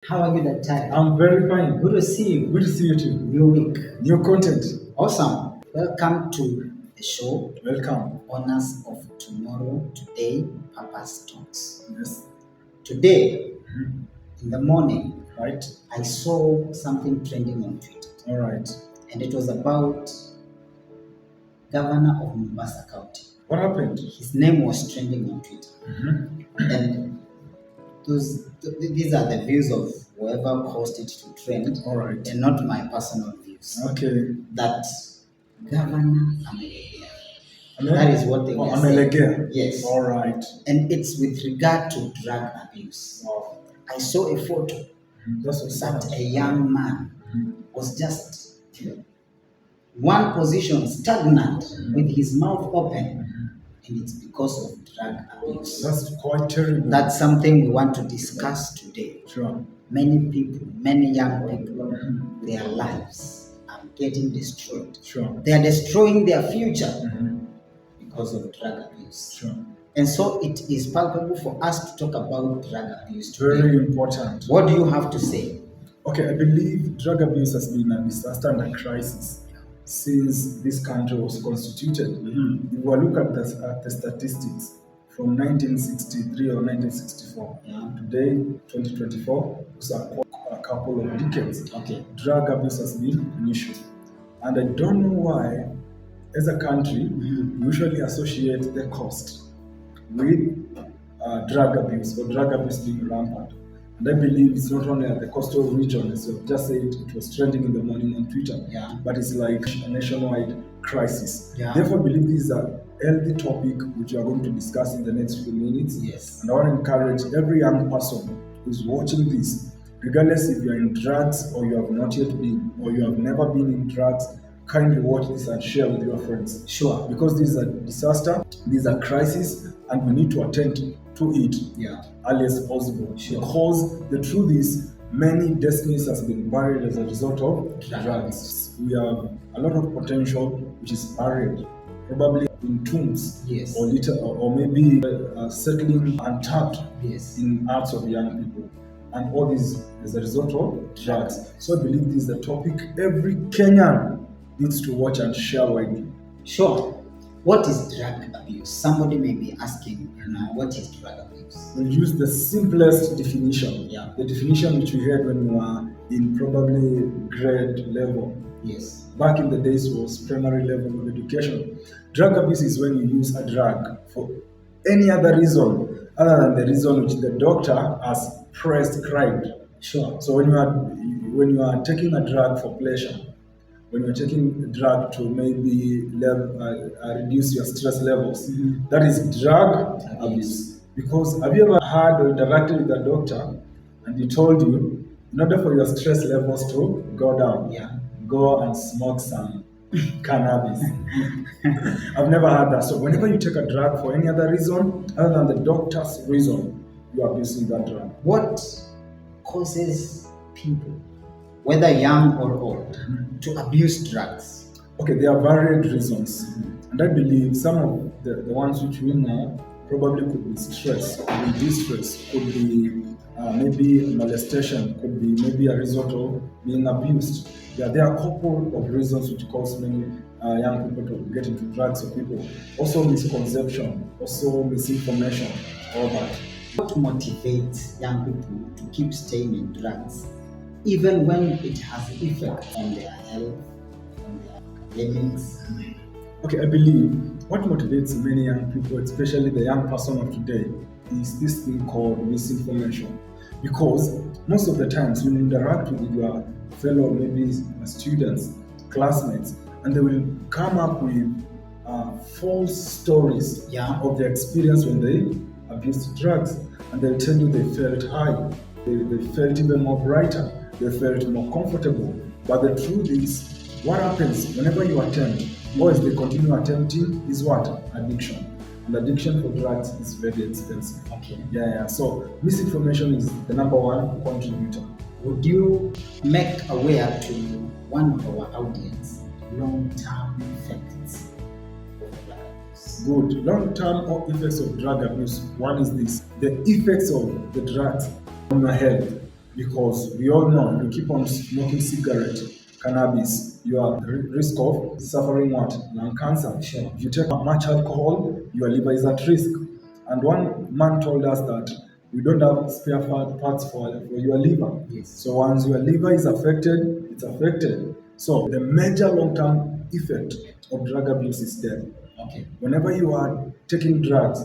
How are you, Daktari? I'm very fine. Good to see you. Good to see you too. New week. New content. Awesome. Welcome to the show. Welcome. Honors of Tomorrow, Today, Purpose Talks. Yes. Today, in the morning, Right. I saw something trending on Twitter. All right. And it was about Governor of Mombasa County. What happened? His name was trending on Twitter. And these are the views of whoever caused it to trend. All right. And not my personal views. Okay. That Governor Amelegea. That is what they were saying. Amelegea. Yes. All right. And it's with regard to drug abuse. Wow. I saw a photo That's what's that a young man was just one position stagnant with his mouth open, and it's because of drug abuse. That's quite terrible. That's something we want to discuss today. Sure. Many people, many young people, their lives are getting destroyed. Sure. They are destroying their future because of drug abuse. Sure. And so it is palpable for us to talk about drug abuse today. Very important. What do you have to say? Okay, I believe drug abuse has been a disaster and a crisis since this country was constituted. If we look at the statistics from 1963 or 1964, today, 2024, those are a couple of decades. Okay. Drug abuse has been an issue. And I don't know why, as a country, we usually associate the cost with drug abuse or drug abuse being rampant. And I believe it's not only at the coastal region, as you've just said, it was trending in the morning on Twitter, but it's like a nationwide crisis. Therefore, I believe this is a healthy topic which we are going to discuss in the next few minutes. Yes. And I want to encourage every young person who's watching this, regardless if you're in drugs or you have not yet been, or you have never been in drugs, kindly watch this and share with your friends. Sure. Because this is a disaster, this is a crisis, and we need to attend to it early as possible. Sure. Because the truth is, many destinies has been buried as a result of drugs. We have a lot of potential which is buried, probably in tombs, Yes. or maybe settling untapped Yes. in hearts of young people. And all this is a result of drugs. So I believe this is a topic every Kenyan needs to watch and share widely. Sure. What is drug abuse? Somebody may be asking, what is drug abuse? We'll use the simplest definition. Yeah. The definition which we had when we were in probably grade level. Yes. Back in the days was primary level of education. Drug abuse is when you use a drug for any other reason other than the reason which the doctor has prescribed. Sure. So when you are taking a drug for pleasure, when you're taking a drug to maybe reduce your stress levels, that is drug abuse. Because have you ever had or interacted with a doctor and he told you, in order for your stress levels to go down, go and smoke some cannabis? I've never had that. So whenever you take a drug for any other reason other than the doctor's reason, you are abusing that drug. What causes people, whether young or old, to abuse drugs? Okay, there are varied reasons. And I believe some of the ones which we know probably could be stress, could be distress, could be maybe molestation, could be maybe a result of being abused. There are a couple of reasons which cause many young people to get into drugs or people. Also misconception, also misinformation, all that. What motivates young people to keep staying in drugs, even when it has effect on their health, on their academics? Okay, I believe what motivates many young people, especially the young person of today, is this thing called misinformation. Because most of the times when you interact with your fellow maybe students, classmates, and they will come up with false stories of their experience when they abused drugs, and they'll tell you they felt high, they felt even more brighter, they felt more comfortable. But the truth is, what happens whenever you attempt, or as they continue attempting, is what? Addiction. And addiction for drugs is very expensive. Okay. So misinformation is the number one contributor. Would you make aware to one of our audience long-term effects of drug abuse? Good. Long-term effects of drug abuse. One is this: the effects of the drugs on your health. because we all know if you keep on smoking cigarette, cannabis, you are risk of suffering what? Lung cancer. Sure. If you take much alcohol, your liver is at risk. And one man told us that we don't have spare parts for your liver. Yes. So once your liver is affected, it's affected. So the major long-term effect of drug abuse is death. Okay. Whenever you are taking drugs,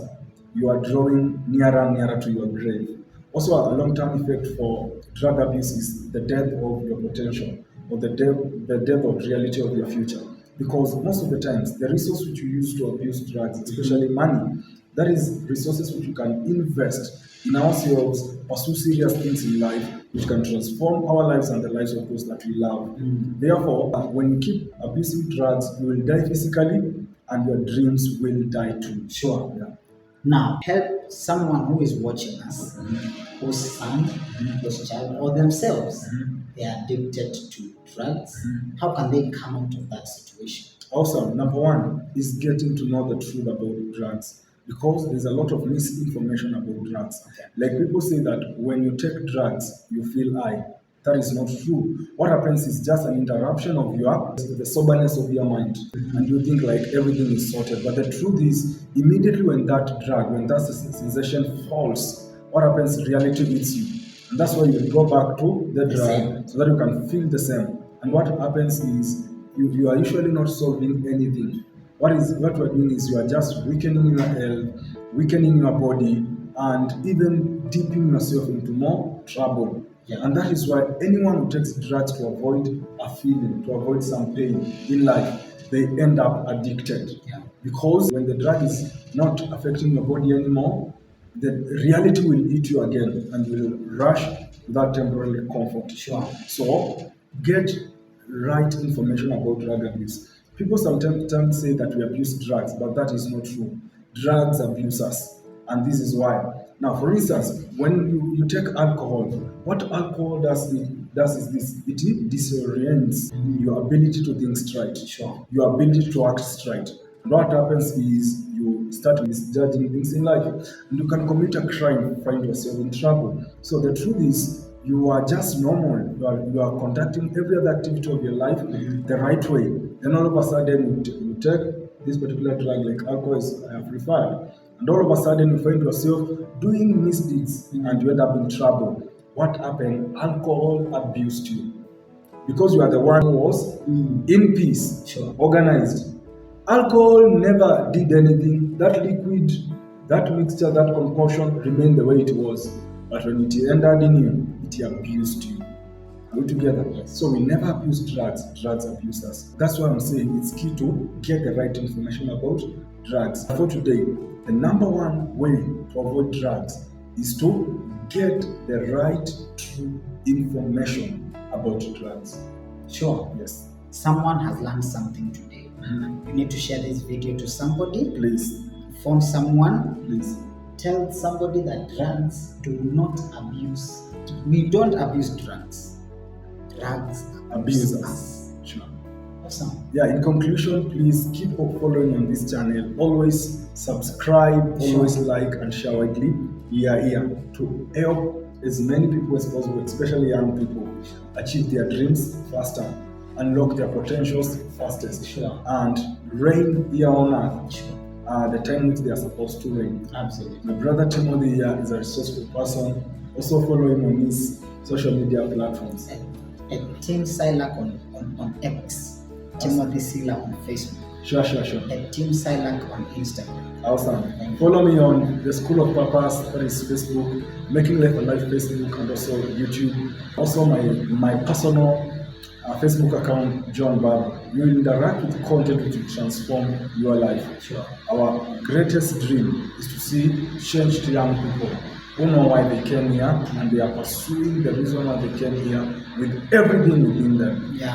you are drawing nearer and nearer to your grave. Also, a long-term effect for drug abuse is the death of your potential, or the death of reality of your future. Because most of the times, the resource which you use to abuse drugs, especially money, that is resources which you can invest in ourselves, pursue serious things in life, which can transform our lives and the lives of those that we love. Therefore, when you keep abusing drugs, you will die physically, and your dreams will die too. Sure. Yeah. Now, help someone who is watching us, whose son, whose child, or themselves, they are addicted to drugs. How can they come out of that situation? Awesome. Number one is getting to know the truth about drugs, because there's a lot of misinformation about drugs. Okay. Like people say that when you take drugs, you feel high. That is not true. What happens is just an interruption of the soberness of your mind, and you think like everything is sorted. But the truth is, immediately when that sensation falls, what happens? Reality hits you, and that's why you go back to the drug so that you can feel the same. And what happens is you are usually not solving anything. What we're doing is you are just weakening your health, weakening your body, and even dipping yourself into more trouble. Yeah. And that is why anyone who takes drugs to avoid a feeling, to avoid some pain in life, they end up addicted. Yeah. Because when the drug is not affecting your body anymore, the reality will eat you again, and you will rush to that temporary comfort. Sure. So get right information about drug abuse. People sometimes say that we abuse drugs, but that is not true. Drugs abuse us, and this is why. Now, for instance, when you take alcohol, what alcohol does is this: it disorients your ability to think straight, Sure. your ability to act straight. And what happens is you start misjudging things in life, and you can commit a crime, find yourself in trouble. So the truth is, you are just normal. You are conducting every other activity of your life the right way. Then all of a sudden you take this particular drug, like alcohol is preferred, and all of a sudden you find yourself doing misdeeds and you end up in trouble. What happened? Alcohol abused you, because you are the one who was in peace, Sure. organized. Alcohol never did anything. That liquid, that mixture, that concoction remained the way it was. But when it entered in you, it abused you. Are we together? Yes. So we never abuse drugs. Drugs abuse us. That's why I'm saying it's key to get the right information about drugs. For today, the number one way to avoid drugs is to get the right, true information about drugs. Sure. Yes. Someone has learned something today. You need to share this video to somebody, Please, phone someone, please. tell somebody that drugs do not abuse. We don't abuse drugs. Drugs abuse Abuse us. us. Sure. Awesome. Yeah, in conclusion, please keep on following on this channel. Always subscribe, always like and share widely. We are here to help as many people as possible, especially young people, achieve their dreams faster, unlock their potentials fastest, Sure. and reign here on earth Sure. the time which they are supposed to reign. Absolutely. My brother Timothy here is a resourceful person. Also follow him on his social media platforms. At Team Silak on X, Timothy Sila on Facebook, Sure. at Team Silak on Instagram. Awesome. Follow me on the School of Purpose, that is Facebook, Making Life Alive Facebook, and also YouTube. Also my personal Facebook account, John Barber. You will interact with content which will transform your life. Sure. Our greatest dream is to see changed young people who know why they came here, and they are pursuing the reason why they came here with everything within them. Yeah.